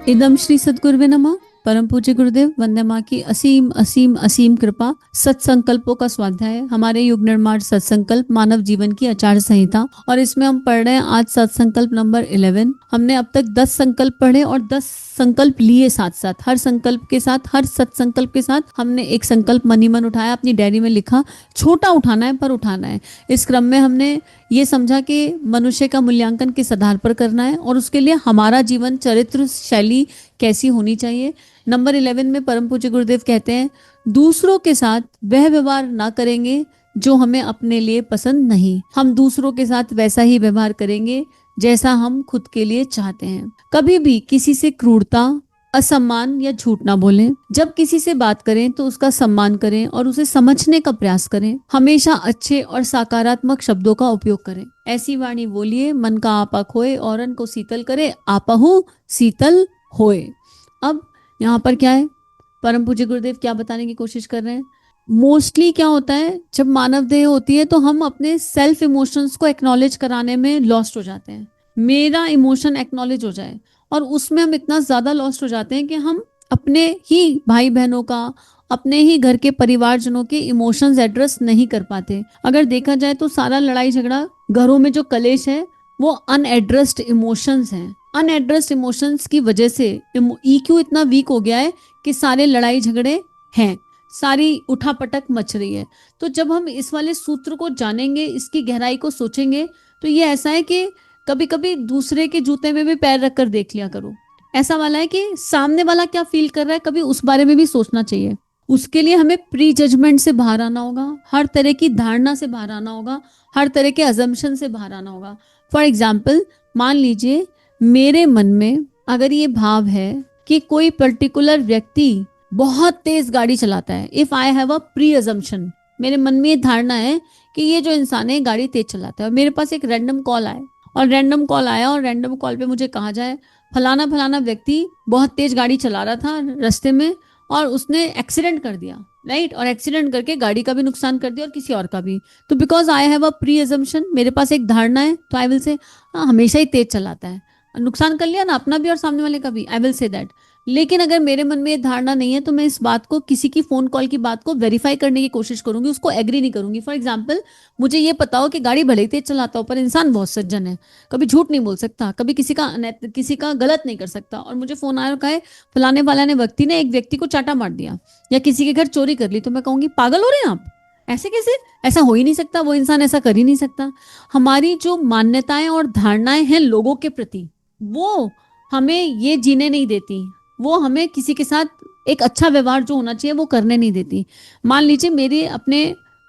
इदम श्री सद्गुरुवे नमः। परम पूज्य गुरुदेव वंदे माँ की असीम असीम असीम कृपा। सत्संकल्पों का स्वाध्याय, हमारे युग निर्माण सत्संकल्प मानव जीवन की आचार संहिता, और इसमें हम पढ़ रहे हैं आज सत्संकल्प नंबर 11। हमने अब तक 10 संकल्प पढ़े और 10 संकल्प लिए साथ साथ। हर संकल्प के साथ, हर सत्संकल्प के साथ हमने एक संकल्प मनी मन उठाया, अपनी डायरी में लिखा। छोटा उठाना है पर उठाना है। इस क्रम में हमने ये समझा कि मनुष्य का मूल्यांकन किस आधार पर करना है और उसके लिए हमारा जीवन चरित्र शैली कैसी होनी चाहिए। नंबर 11 में परम पूज्य गुरुदेव कहते हैं, दूसरों के साथ वह व्यवहार ना करेंगे जो हमें अपने लिए पसंद नहीं। हम दूसरों के साथ वैसा ही व्यवहार करेंगे जैसा हम खुद के लिए चाहते हैं। कभी भी किसी से क्रूरता, असम्मान या झूठ ना बोलें। जब किसी से बात करें तो उसका सम्मान करें और उसे समझने का प्रयास करें। हमेशा अच्छे और सकारात्मक शब्दों का उपयोग करें। ऐसी वाणी बोलिए, मन का आपा खोए, औरन को शीतल करे, आपहु शीतल होए। अब यहाँ पर क्या है, परम पूज्य गुरुदेव क्या बताने की कोशिश कर रहे हैं। मोस्टली क्या होता है, जब मानव देह होती है तो हम अपने सेल्फ इमोशंस को एक्नॉलेज कराने में लॉस्ट हो जाते हैं। मेरा इमोशन एक्नॉलेज हो जाए, और उसमें हम इतना ज्यादा लॉस्ट हो जाते हैं कि हम अपने ही भाई बहनों का, अपने ही घर के परिवारजनों के इमोशंस एड्रेस नहीं कर पाते। अगर देखा जाए तो सारा लड़ाई झगड़ा, घरों में जो कलेश है, वो अनएड्रेस्ड इमोशंस हैं। अनएड्रेस्ड इमोशंस की वजह से ईक्यू इतना वीक हो गया है कि सारे लड़ाई झगड़े हैं, सारी उठापटक मच रही है। तो जब हम इस वाले सूत्र को जानेंगे, इसकी गहराई को सोचेंगे, तो ये ऐसा है कि कभी कभी दूसरे के जूते में भी पैर रखकर देख लिया करो। ऐसा वाला है कि सामने वाला क्या फील कर रहा है, कभी उस बारे में भी सोचना चाहिए। उसके लिए हमें प्री जजमेंट से बाहर आना होगा, हर तरह की धारणा से बाहर आना होगा, हर तरह के अजम्पशन से बाहर आना होगा। फॉर एग्जाम्पल, मान लीजिए मेरे मन में अगर ये भाव है कि कोई पर्टिकुलर व्यक्ति बहुत तेज गाड़ी चलाता है। If I have a pre assumption, मेरे मन में ये धारणा है कि ये जो इंसान है गाड़ी तेज चलाता है, और मेरे पास एक रैंडम कॉल आए और रैंडम कॉल आया और रैंडम कॉल पे मुझे कहा जाए फलाना फलाना व्यक्ति बहुत तेज गाड़ी चला रहा था रास्ते में और उसने एक्सीडेंट कर दिया, राइट, और एक्सीडेंट करके गाड़ी का भी नुकसान कर दिया और किसी और का भी। तो because I have a pre assumption, मेरे पास एक धारणा है, तो आई विल से हमेशा ही तेज चलाता है, नुकसान कर लिया ना अपना भी और सामने वाले का भी, आई विल से दैट। लेकिन अगर मेरे मन में ये धारणा नहीं है तो मैं इस बात को, किसी की फोन कॉल की बात को वेरीफाई करने की कोशिश करूंगी, उसको एग्री नहीं करूंगी। फॉर एग्जाम्पल, मुझे ये पता हो कि गाड़ी भले ही तेज चलाता हो पर इंसान बहुत सज्जन है, कभी झूठ नहीं बोल सकता, कभी किसी का गलत नहीं कर सकता, और मुझे फोन आया और कहा फलाने वाला ने व्यक्ति ने एक व्यक्ति को चाटा मार दिया या किसी के घर चोरी कर ली, तो मैं कहूंगी पागल हो रहे हैं आप, ऐसे कैसे, ऐसा हो ही नहीं सकता, वो इंसान ऐसा कर ही नहीं सकता। हमारी जो मान्यताएं और धारणाएं हैं लोगों के प्रति, वो हमें ये जीने नहीं देती, वो हमें किसी के साथ एक अच्छा व्यवहार जो होना चाहिए वो करने नहीं देती। मान लीजिए मेरे अपने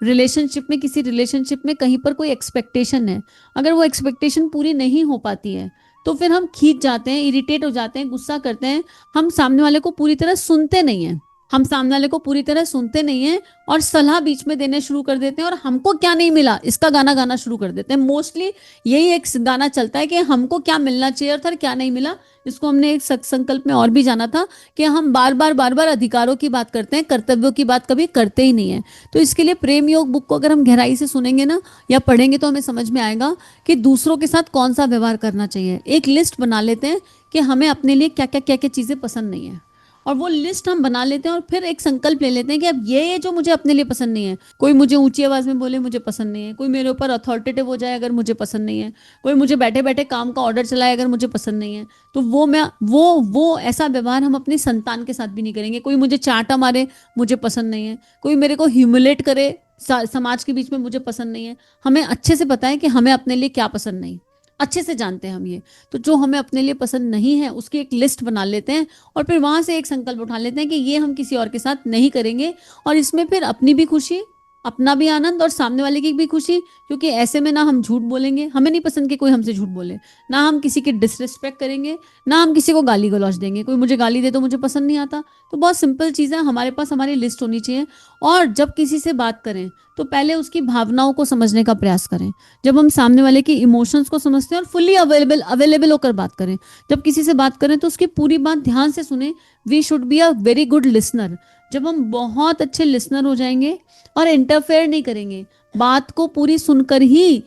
रिलेशनशिप में, किसी रिलेशनशिप में कहीं पर कोई एक्सपेक्टेशन है, अगर वो एक्सपेक्टेशन पूरी नहीं हो पाती है तो फिर हम खींच जाते हैं, इरिटेट हो जाते हैं, गुस्सा करते हैं। हम सामने वाले को पूरी तरह सुनते नहीं हैं, हम सामने वाले को पूरी तरह सुनते नहीं हैं और सलाह बीच में देने शुरू कर देते हैं, और हमको क्या नहीं मिला इसका गाना गाना शुरू कर देते हैं। मोस्टली यही एक गाना चलता है कि हमको क्या मिलना चाहिए था, क्या नहीं मिला। इसको हमने एक संकल्प में और भी जाना था कि हम बार बार अधिकारों की बात करते हैं, कर्तव्यों की बात कभी करते ही नहीं है। तो इसके लिए प्रेम योग बुक को अगर हम गहराई से सुनेंगे ना या पढ़ेंगे तो हमें समझ में आएगा कि दूसरों के साथ कौन सा व्यवहार करना चाहिए। एक लिस्ट बना लेते हैं कि हमें अपने लिए क्या क्या चीजें पसंद नहीं है, और वो लिस्ट हम बना लेते हैं और फिर एक संकल्प ले लेते हैं कि अब ये जो मुझे अपने लिए पसंद नहीं है, कोई मुझे ऊंची आवाज में बोले मुझे पसंद नहीं है, कोई मेरे ऊपर अथॉरिटेटिव हो जाए अगर मुझे पसंद नहीं है, कोई मुझे बैठे बैठे काम का ऑर्डर चलाए अगर मुझे पसंद नहीं है, तो वो ऐसा व्यवहार हम अपनी संतान के साथ भी नहीं करेंगे। कोई मुझे चांटा मारे मुझे पसंद नहीं है, कोई मेरे को ह्यूमिलेट करे समाज के बीच में मुझे पसंद नहीं है। हमें अच्छे से पता है कि हमें अपने लिए क्या पसंद नहीं, अच्छे से जानते हैं हम ये। तो जो हमें अपने लिए पसंद नहीं है उसकी एक लिस्ट बना लेते हैं और फिर वहां से एक संकल्प उठा लेते हैं कि ये हम किसी और के साथ नहीं करेंगे, और इसमें फिर अपनी भी खुशी, अपना भी आनंद और सामने वाले की भी खुशी, क्योंकि ऐसे में ना हम झूठ बोलेंगे, हमें नहीं पसंद कि कोई हमसे झूठ बोले, ना हम किसी की डिसरिस्पेक्ट करेंगे, ना हम किसी को गाली गलौज देंगे। कोई मुझे गाली दे तो मुझे पसंद नहीं आता। तो बहुत सिंपल चीज़ है, हमारे पास हमारी लिस्ट होनी चाहिए। और जब किसी से बात करें तो पहले उसकी भावनाओं को समझने का प्रयास करें। जब हम सामने वाले की इमोशंस को समझते हैं और फुल्ली अवेलेबल होकर बात करें, जब किसी से बात करें तो उसकी पूरी बात ध्यान से सुने। We should be a very good listener. जब हम बहुत अच्छे लिसनर हो जाएंगे और इंटरफेयर नहीं करेंगे, बात को पूरी सुनकर ही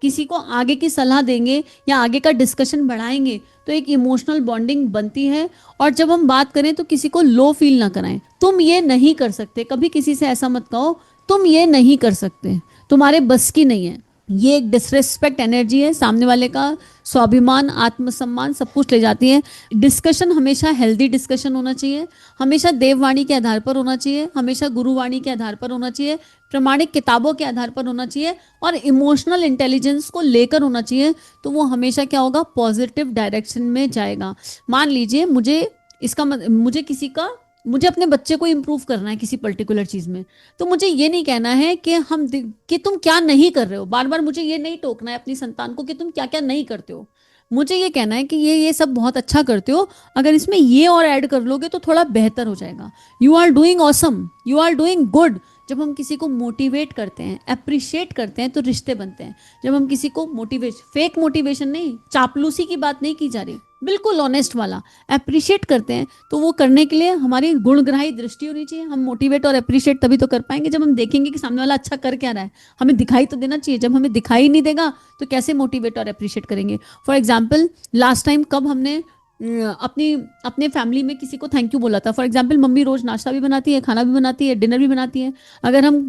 किसी को आगे की सलाह देंगे या आगे का डिस्कशन बढ़ाएंगे तो एक इमोशनल बॉन्डिंग बनती है। और जब हम बात करें तो किसी को लो फील ना कराएं, तुम ये नहीं कर सकते, कभी किसी से ऐसा मत कहो तुम ये नहीं कर सकते, तुम्हारे बस की नहीं है। ये एक डिसरेस्पेक्ट एनर्जी है, सामने वाले का स्वाभिमान, आत्मसम्मान सब कुछ ले जाती है। डिस्कशन हमेशा हेल्दी डिस्कशन होना चाहिए, हमेशा देववाणी के आधार पर होना चाहिए, हमेशा गुरुवाणी के आधार पर होना चाहिए, प्रमाणिक किताबों के आधार पर होना चाहिए और इमोशनल इंटेलिजेंस को लेकर होना चाहिए। तो वो हमेशा क्या होगा, पॉजिटिव डायरेक्शन में जाएगा। मान लीजिए मुझे किसी का, मुझे अपने बच्चे को इम्प्रूव करना है किसी पर्टिकुलर चीज में, तो मुझे ये नहीं कहना है कि तुम क्या नहीं कर रहे हो, बार बार मुझे ये नहीं टोकना है अपनी संतान को कि तुम क्या क्या नहीं करते हो। मुझे ये कहना है कि ये सब बहुत अच्छा करते हो, अगर इसमें ये और ऐड कर लोगे तो थोड़ा बेहतर हो जाएगा। You are doing awesome, you are doing good. जब हम किसी को मोटिवेट करते हैं, अप्रिशिएट करते हैं तो रिश्ते बनते हैं। जब हम किसी को फेक मोटिवेशन नहीं, चापलूसी की बात नहीं की जा रही, बिल्कुल ऑनेस्ट वाला अप्रिशिएट करते हैं, तो वो करने के लिए हमारी गुणग्राही दृष्टि होनी चाहिए। हम मोटिवेट और अप्रिशिएट तभी तो कर पाएंगे जब हम देखेंगे कि सामने वाला अच्छा कर क्या रहा है, हमें दिखाई तो देना चाहिए। जब हमें दिखाई नहीं देगा तो कैसे मोटिवेट और अप्रिशिएट करेंगे। फॉर एग्जाम्पल, लास्ट टाइम कब हमने अपनी अपने फैमिली में किसी को थैंक यू बोला था। फॉर एग्जाम्पल, मम्मी रोज नाश्ता भी बनाती है, खाना भी बनाती है, डिनर भी बनाती है। अगर हम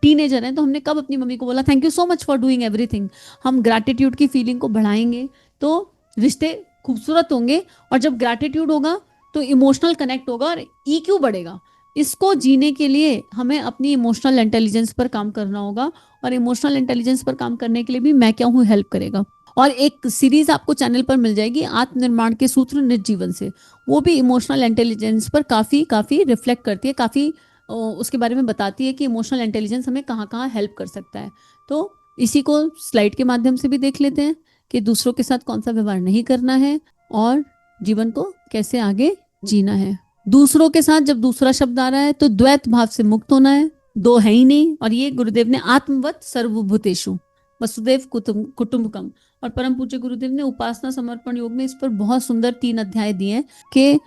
टीनेजर हैं तो हमने कब अपनी मम्मी को बोला thank you so much for doing everything. हम ग्रैटिट्यूड की फीलिंग को बढ़ाएंगे तो रिश्ते खूबसूरत होंगे, और जब ग्रैटिट्यूड होगा तो इमोशनल कनेक्ट होगा और ईक्यू बढ़ेगा। इसको जीने के लिए हमें अपनी इमोशनल इंटेलिजेंस पर काम करना होगा, और इमोशनल इंटेलिजेंस पर काम करने के लिए भी मैं क्या हूँ, हेल्प करेगा। और एक सीरीज आपको चैनल पर मिल जाएगी, आत्मनिर्माण के सूत्र निज जीवन से, वो भी इमोशनल इंटेलिजेंस पर काफ़ी काफ़ी रिफ्लेक्ट करती है, काफ़ी उसके बारे में बताती है कि इमोशनल इंटेलिजेंस हमें कहाँ कहाँ हेल्प कर सकता है। तो इसी को स्लाइड के माध्यम से भी देख लेते हैं कि दूसरों के साथ कौन सा व्यवहार नहीं करना है और जीवन को कैसे आगे जीना है। दूसरों के साथ जब दूसरा शब्द आ रहा है तो द्वैत भाव से मुक्त होना है, दो है ही नहीं। और ये गुरुदेव ने आत्मवत सर्वभूतेषु वसुदेव कुटुंबकम, और परम पूज्य गुरुदेव ने उपासना समर्पण योग में इस पर बहुत सुंदर 3 अध्याय दिए हैं कि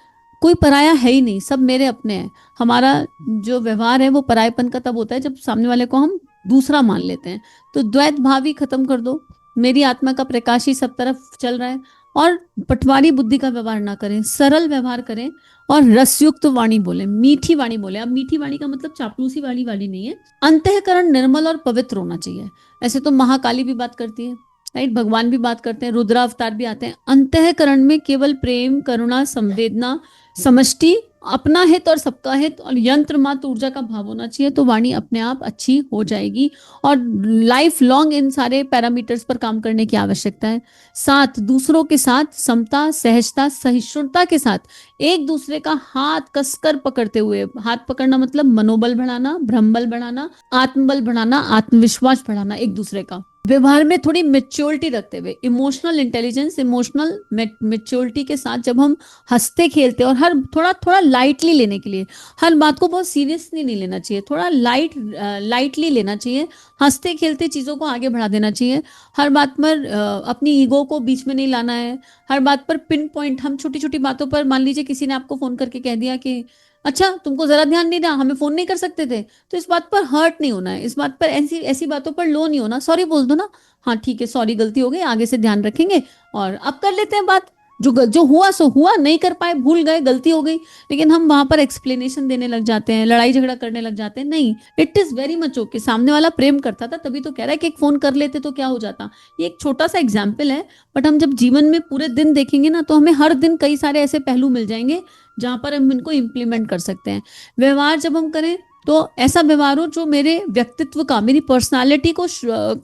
कोई पराया है ही नहीं, सब मेरे अपने हैं। हमारा जो व्यवहार है वो परायपन का तब होता है जब सामने वाले को हम दूसरा मान लेते हैं। तो द्वैत भाव ही खत्म कर दो, मेरी आत्मा का प्रकाश ही सब तरफ चल रहा है। और पटवारी बुद्धि का व्यवहार ना करें, सरल व्यवहार करें और रसयुक्त वाणी बोले, मीठी वाणी बोले। अब मीठी वाणी का मतलब चापलूसी वाली नहीं है। अंतःकरण निर्मल और पवित्र होना चाहिए। ऐसे तो महाकाली भी बात करती है, राइट, भगवान भी बात करते हैं, रुद्रा अवतार भी आते हैं। अंतःकरण में केवल प्रेम, करुणा, संवेदना, समष्टि, अपना हित और सबका हित और यंत्र मात्र ऊर्जा का भाव होना चाहिए, तो वाणी अपने आप अच्छी हो जाएगी। और लाइफ लॉन्ग इन सारे पैरामीटर्स पर काम करने की आवश्यकता है। साथ दूसरों के साथ समता, सहजता, सहिष्णुता के साथ एक दूसरे का हाथ कसकर पकड़ते हुए, हाथ पकड़ना मतलब मनोबल बढ़ाना, ब्रह्मबल बढ़ाना, आत्मबल बढ़ाना, आत्मविश्वास बढ़ाना, एक दूसरे का व्यवहार में थोड़ी मेच्योरिटी रखते हुए, इमोशनल इंटेलिजेंस, इमोशनल मेच्योरिटी के साथ जब हम हंसते खेलते और हर थोड़ा लाइटली लेने के लिए, हर बात को बहुत सीरियसली नहीं लेना चाहिए, थोड़ा लाइटली लेना चाहिए। हंसते खेलते चीज़ों को आगे बढ़ा देना चाहिए। हर बात पर अपनी ईगो को बीच में नहीं लाना है। हर बात पर पिन पॉइंट, हम छोटी छोटी बातों पर, मान लीजिए किसी ने आपको फोन करके कह दिया कि अच्छा तुमको जरा ध्यान नहीं रहा, हमें फोन नहीं कर सकते थे, तो इस बात पर हर्ट नहीं होना है, इस बात पर ऐसी ऐसी बातों पर लो नहीं होना। सॉरी बोल दो ना, हाँ ठीक है सॉरी गलती हो गई, आगे से ध्यान रखेंगे और अब कर लेते हैं बात। जो हुआ सो हुआ, नहीं कर पाए, भूल गए, गलती हो गई। लेकिन हम वहां पर एक्सप्लेनेशन देने लग जाते हैं, लड़ाई झगड़ा करने लग जाते हैं। नहीं, it is very much okay. सामने वाला प्रेम करता था तभी तो कह रहा है कि एक फोन कर लेते तो क्या हो जाता। ये एक छोटा सा एग्जाम्पल है, बट हम जब जीवन में पूरे दिन देखेंगे ना तो हमें हर दिन कई सारे ऐसे पहलू मिल जाएंगे जहां पर हम इनको इम्प्लीमेंट कर सकते हैं। व्यवहार जब हम करें तो ऐसा व्यवहार हो जो मेरे व्यक्तित्व का, मेरी पर्सनालिटी को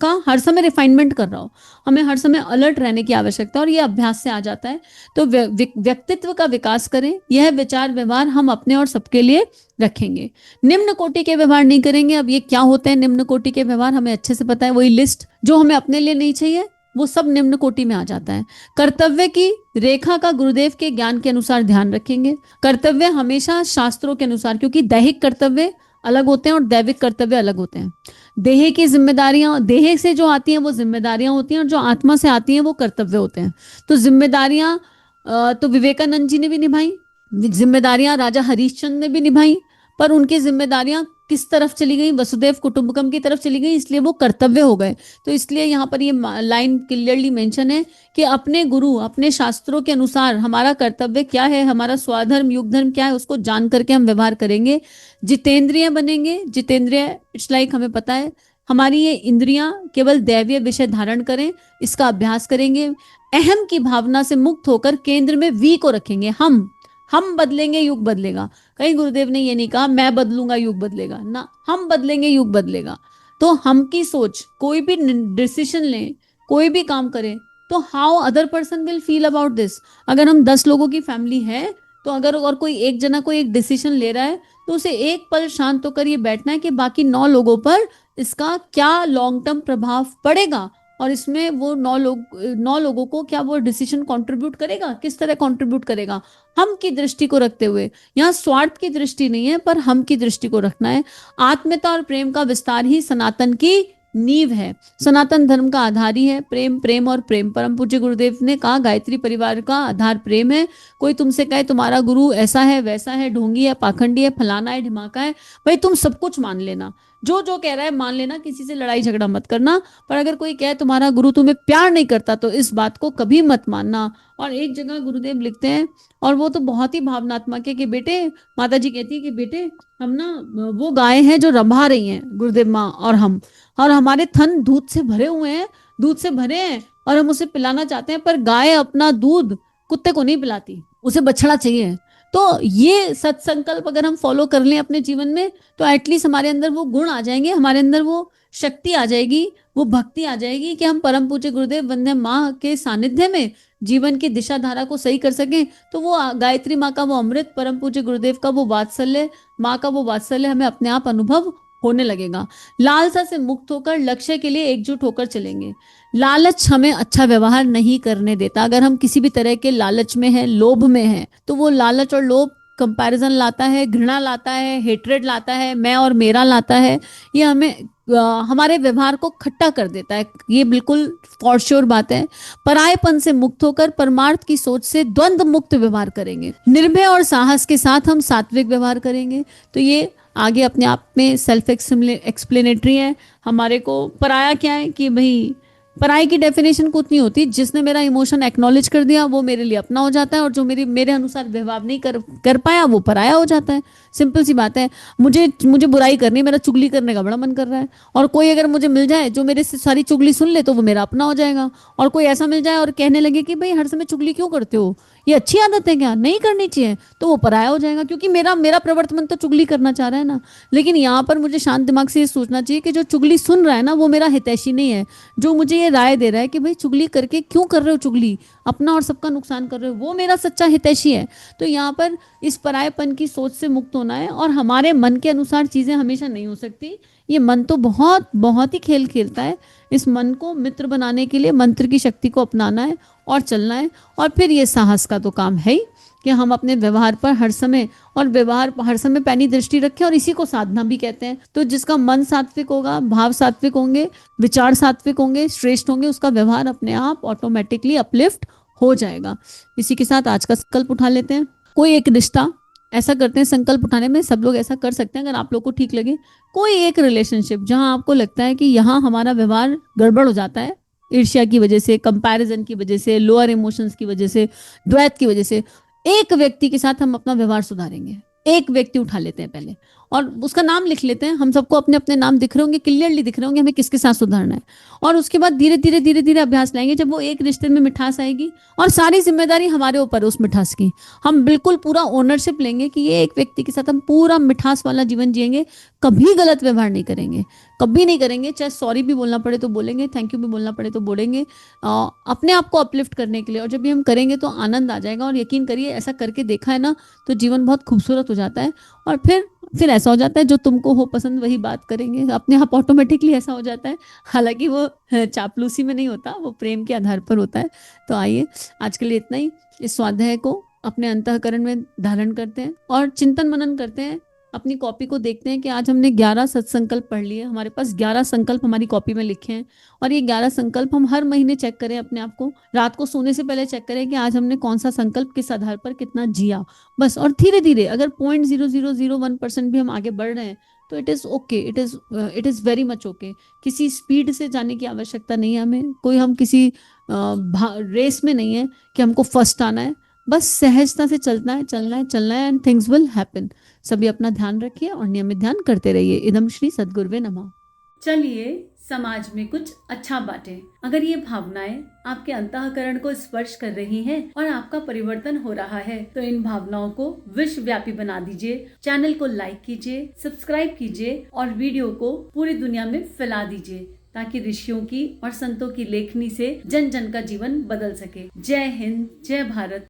का हर समय रिफाइनमेंट कर रहा हो। हमें हर समय अलर्ट रहने की आवश्यकता है और ये अभ्यास से आ जाता है। तो व्यक्तित्व का विकास करें, यह विचार व्यवहार हम अपने और सबके लिए रखेंगे। निम्न कोटि के व्यवहार नहीं करेंगे। अब ये क्या होते हैं निम्न कोटि के व्यवहार, हमें अच्छे से पता है। वही लिस्ट जो हमें अपने लिए नहीं चाहिए वो सब निम्न कोटि में आ जाता है। कर्तव्य की रेखा का गुरुदेव के ज्ञान के अनुसार ध्यान रखेंगे। कर्तव्य हमेशा शास्त्रों के अनुसार, क्योंकि दैहिक कर्तव्य अलग होते हैं और दैविक कर्तव्य अलग होते हैं। देह की जिम्मेदारियां, देह से जो आती हैं वो जिम्मेदारियां होती हैं, और जो आत्मा से आती हैं वो कर्तव्य होते हैं। तो जिम्मेदारियां तो विवेकानंद जी ने भी निभाई, जिम्मेदारियां राजा हरिश्चंद्र ने भी निभाई, पर उनकी जिम्मेदारियां किस तरफ चली गई, वसुदेव कुटुंबकम की तरफ चली गई, इसलिए वो कर्तव्य हो गए। तो इसलिए यहाँ पर ये लाइन क्लियरली मेंशन है कि अपने गुरु, अपने शास्त्रों के अनुसार हमारा कर्तव्य क्या है, हमारा स्वधर्म युग धर्म क्या है, उसको जान करके हम व्यवहार करेंगे, जितेंद्रिय बनेंगे। जितेंद्रिय इट्स लाइक हमें पता है हमारी ये इंद्रियां केवल दैवीय विषय धारण करें, इसका अभ्यास करेंगे। अहम की भावना से मुक्त होकर केंद्र में वी को रखेंगे। हम बदलेंगे युग बदलेगा। कहीं गुरुदेव ने ये नहीं कहा मैं बदलूंगा युग बदलेगा ना, हम बदलेंगे युग बदलेगा। तो हम की सोच, कोई भी डिसीजन लें, कोई भी काम करें, तो how other person will feel about this. अगर हम 10 लोगों की फैमिली है, तो अगर और कोई एक जना कोई एक डिसीजन ले रहा है, तो उसे एक पल शांत होकर ये बैठना है कि बाकी 9 लोगों पर इसका क्या लॉन्ग टर्म प्रभाव पड़ेगा, और इसमें वो 9 लोगों को क्या वो डिसीजन कंट्रीब्यूट करेगा, किस तरह कंट्रीब्यूट करेगा, हम की दृष्टि को रखते हुए। यहाँ स्वार्थ की दृष्टि नहीं है, पर हम की दृष्टि को रखना है। आत्मीयता और प्रेम का विस्तार ही सनातन की नींव है, सनातन धर्म का आधार ही है प्रेम। प्रेम और प्रेम, परम पूज्य गुरुदेव ने कहा गायत्री परिवार का आधार प्रेम है। कोई तुमसे कहे तुम्हारा गुरु ऐसा है वैसा है, ढोंगी है, पाखंडी है, फलाना है, ढिमाका है, भाई तुम सब कुछ मान लेना, जो जो कह रहा है मान लेना, किसी से लड़ाई झगड़ा मत करना। पर अगर कोई कहे तुम्हारा गुरु तुम्हें प्यार नहीं करता, तो इस बात को कभी मत मानना। और एक जगह गुरुदेव लिखते हैं, और वो तो बहुत ही भावनात्मक है, कि बेटे, माता जी कहती है कि बेटे हम ना वो गाय हैं जो रंभा रही हैं, गुरुदेव माँ और हम, और हमारे थन दूध से भरे हुए हैं, दूध से भरे हैं, और हम उसे पिलाना चाहते हैं, पर गाय अपना दूध कुत्ते को नहीं पिलाती, उसे बछड़ा चाहिए। तो ये सत्संकल्प अगर हम फॉलो कर लें अपने जीवन में, तो एटलीस्ट हमारे अंदर वो गुण आ जाएंगे, हमारे अंदर वो शक्ति आ जाएगी, वो भक्ति आ जाएगी, कि हम परम पूज्य गुरुदेव वंदे माँ के सानिध्य में जीवन की दिशा धारा को सही कर सकें। तो वो गायत्री माँ का वो अमृत, परम पूज्य गुरुदेव का वो वात्सल्य, माँ का वो वात्सल्य हमें अपने आप अनुभव होने लगेगा। लालसा से मुक्त होकर लक्ष्य के लिए एकजुट होकर चलेंगे। लालच हमें अच्छा व्यवहार नहीं करने देता। अगर हम किसी भी तरह के लालच में हैं, लोभ में हैं, तो वो लालच और लोभ कंपैरिजन लाता है, घृणा लाता है, हेट्रेड लाता है, मैं और मेरा लाता है। ये हमें हमारे व्यवहार को खट्टा कर देता है, ये बिल्कुल फॉर श्योर बात है। परायपन से मुक्त होकर परमार्थ की सोच से द्वंद्व मुक्त व्यवहार करेंगे। निर्भय और साहस के साथ हम सात्विक व्यवहार करेंगे। तो ये आगे अपने आप में सेल्फ एक्सप्लेनेटरी है। हमारे को पराया क्या है, कि भाई पराई की डेफिनेशन कुछ नहीं होती, जिसने मेरा इमोशन एक्नॉलेज कर दिया वो मेरे लिए अपना हो जाता है, और जो मेरे अनुसार व्यवहार नहीं कर पाया वो पराया हो जाता है। सिंपल सी बात है। मुझे बुराई करनी, मेरा चुगली करने का बड़ा मन कर रहा है, और कोई अगर मुझे मिल जाए जो मेरे से सारी चुगली सुन ले, तो वो मेरा अपना हो जाएगा। और कोई ऐसा मिल जाए और कहने लगे कि भाई हर समय चुगली क्यों करते हो, ये अच्छी आदत है क्या, नहीं करनी चाहिए, तो वो पराया हो जाएगा, क्योंकि मेरा प्रवर्तन तो चुगली करना चाह रहा है ना। लेकिन यहाँ पर मुझे शांत दिमाग से ये सोचना चाहिए कि जो चुगली सुन रहा है ना, वो मेरा हितैषी नहीं है। जो मुझे ये राय दे रहा है कि भाई चुगली करके क्यों कर रहे हो, चुगली अपना और सबका नुकसान कर रहे हो, वो मेरा सच्चा हितैषी है। तो यहाँ पर इस परायपन की सोच से मुक्त होना है। और हमारे मन के अनुसार चीजें हमेशा नहीं हो सकती। ये मन तो बहुत बहुत ही खेल खेलता है। इस मन को मित्र बनाने के लिए मंत्र की शक्ति को अपनाना है और चलना है। और फिर ये साहस का तो काम है ही, कि हम अपने व्यवहार पर हर समय पैनी दृष्टि रखें, और इसी को साधना भी कहते हैं। तो जिसका मन सात्विक होगा, भाव सात्विक होंगे, विचार सात्विक होंगे, श्रेष्ठ होंगे, उसका व्यवहार अपने आप ऑटोमेटिकली अपलिफ्ट हो जाएगा। इसी के साथ आज का संकल्प उठा लेते हैं। कोई एक रिश्ता, ऐसा करते हैं संकल्प उठाने में सब लोग ऐसा कर सकते हैं अगर आप लोग को ठीक लगे। कोई एक रिलेशनशिप जहां आपको लगता है कि यहाँ हमारा व्यवहार गड़बड़ हो जाता है, ईर्ष्या की वजह से, कंपैरिजन की वजह से, लोअर इमोशंस की वजह से, द्वैत की वजह से, एक व्यक्ति के साथ हम अपना व्यवहार सुधारेंगे। एक व्यक्ति उठा लेते हैं पहले, और उसका नाम लिख लेते हैं। हम सबको अपने अपने नाम दिख रहे होंगे, क्लियरली दिख रहे होंगे हमें किसके साथ सुधारना है। और उसके बाद धीरे धीरे धीरे धीरे अभ्यास लाएंगे। जब वो एक रिश्ते में मिठास आएगी, और सारी जिम्मेदारी हमारे ऊपर है उस मिठास की, हम बिल्कुल पूरा ओनरशिप लेंगे कि ये एक व्यक्ति के साथ हम पूरा मिठास वाला जीवन जिएंगे। कभी गलत व्यवहार नहीं करेंगे, कभी नहीं करेंगे। चाहे सॉरी भी बोलना पड़े तो बोलेंगे, थैंक यू भी बोलना पड़े तो बोलेंगे, अपने आप को अपलिफ्ट करने के लिए। और जब ये हम करेंगे तो आनंद आ जाएगा। और यकीन करिए, ऐसा करके देखा है ना, तो जीवन बहुत खूबसूरत हो जाता है। और फिर ऐसा हो जाता है, जो तुमको हो पसंद वही बात करेंगे, अपने आप ऑटोमेटिकली ऐसा हो जाता है। हालांकि वो चापलूसी में नहीं होता, वो प्रेम के आधार पर होता है। तो आइए, आज के लिए इतना ही। इस स्वाध्याय को अपने अंतःकरण में धारण करते हैं और चिंतन मनन करते हैं। अपनी कॉपी को देखते हैं कि आज हमने 11 सत्संकल्प पढ़ लिए। हमारे पास 11 संकल्प हमारी कॉपी में लिखे हैं, और ये 11 संकल्प हम हर महीने चेक करें अपने आप को। रात को सोने से पहले चेक करें कि आज हमने कौन सा संकल्प किस आधार पर कितना जिया, बस। और धीरे धीरे अगर 0.0001% भी हम आगे बढ़ रहे हैं, तो it is okay, it is very much okay. किसी स्पीड से जाने की आवश्यकता नहीं है हमें, कोई हम किसी रेस में नहीं है कि हमको फर्स्ट आना है। बस सहजता से चलना है, चलना है, चलना है, एंड थिंग्स विल हैपन। सभी अपना ध्यान रखिए और नियमित ध्यान करते रहिए। इदम श्री सद्गुरुवे नमः। चलिए समाज में कुछ अच्छा बांटें। अगर ये भावनाएं आपके अंतःकरण को स्पर्श कर रही हैं और आपका परिवर्तन हो रहा है, तो इन भावनाओं को विश्वव्यापी बना दीजिए। चैनल को लाइक कीजिए, सब्सक्राइब कीजिए और वीडियो को पूरी दुनिया में फैला दीजिए, ताकि ऋषियों की और संतों की लेखनी से जन जन का जीवन बदल सके। जय हिंद, जय भारत।